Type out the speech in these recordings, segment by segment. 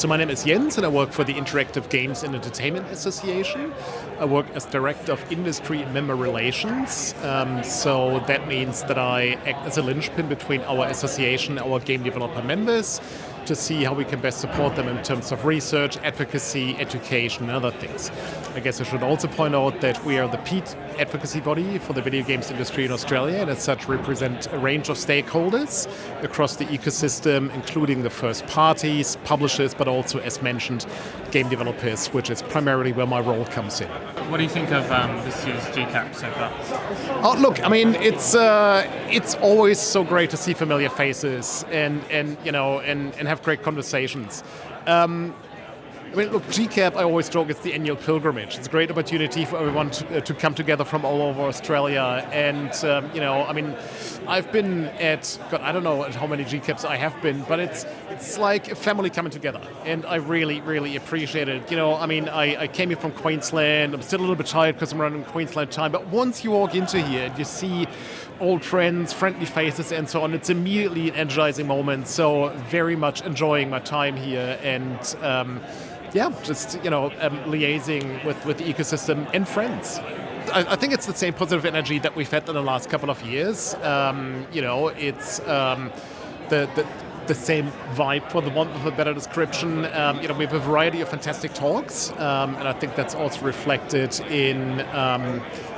So my name is Jens and I work for the Interactive Games and Entertainment Association. I work as Director of Industry and Member Relations. So that means that I act as a linchpin between our association and our game developer members to see how we can best support them in terms of research, advocacy, education, and other things. I guess I should also point out that we are the peak advocacy body for the video games industry in Australia, and as such represent a range of stakeholders across the ecosystem, including the first parties, publishers, but also, as mentioned, game developers, which is primarily where my role comes in. What do you think of this year's GCAP so far? Oh, look, I mean, it's always so great to see familiar faces and have great conversations. I mean, look, GCAP, I always joke, it's the annual pilgrimage. It's a great opportunity for everyone to come together from all over Australia. And, I mean, I've been at, God, I don't know at how many GCAPs I have been, but it's like a family coming together. And I really, really appreciate it. I mean, I came here from Queensland. I'm still a little bit tired because I'm running Queensland time. But once you walk into here and you see old friends, friendly faces, and so on, it's immediately an energizing moment. So very much enjoying my time here and, liaising with the ecosystem and friends. I think it's the same positive energy that we've had in the last couple of years. It's the same vibe, for the want of a better description. We have a variety of fantastic talks, and I think that's also reflected in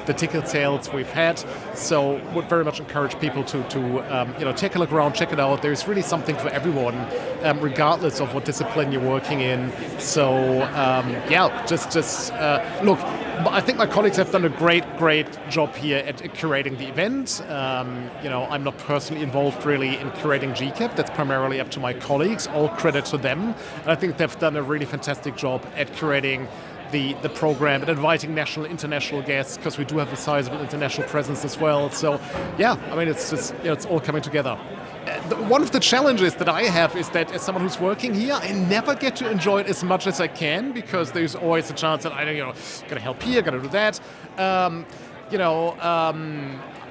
the ticket sales we've had. So would very much encourage people to take a look around, check it out. There's really something for everyone, regardless of what discipline you're working in. So look. I think my colleagues have done a great job here at curating the event. I'm not personally involved really in curating GCAP. That's primarily up to my colleagues. All credit to them. And I think they've done a really fantastic job at curating the program and inviting national and international guests, because we do have a sizable international presence as well. So, it's just, it's all coming together. One of the challenges that I have is that as someone who's working here, I never get to enjoy it as much as I can, because there's always a chance that gotta help here, gotta do that.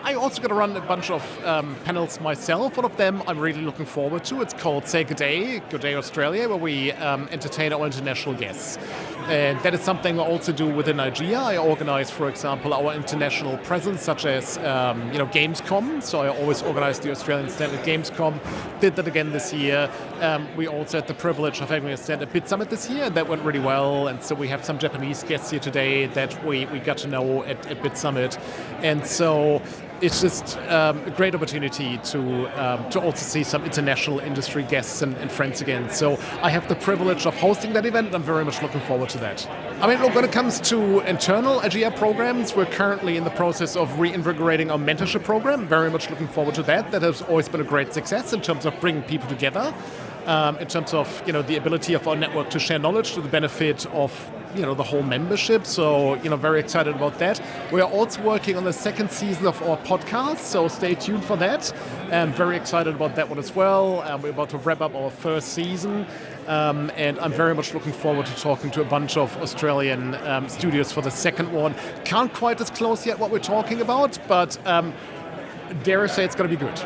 I also got to run a bunch of panels myself. One of them I'm really looking forward to. It's called Say Good Day Australia, where we entertain our international guests. And that is something I also do within IGEA. I organize, for example, our international presence, such as Gamescom. So I always organize the Australian stand at Gamescom. Did that again this year. We also had the privilege of having a stand at Bit Summit this year, and that went really well. And so we have some Japanese guests here today that we got to know at Bit Summit. And so it's just a great opportunity to also see some international industry guests and friends again. So I have the privilege of hosting that event, and I'm very much looking forward to that. I mean, look, when it comes to internal IGEA programs, we're currently in the process of reinvigorating our mentorship program. Very much looking forward to that. That has always been a great success in terms of bringing people together, in terms of the ability of our network to share knowledge to the benefit of the whole membership. So, very excited about that. We are also working on the second season of our podcast, so stay tuned for that. I'm very excited about that one as well. We're about to wrap up our first season, and I'm very much looking forward to talking to a bunch of Australian studios for the second one. Can't quite disclose yet what we're talking about, but dare I say it's going to be good.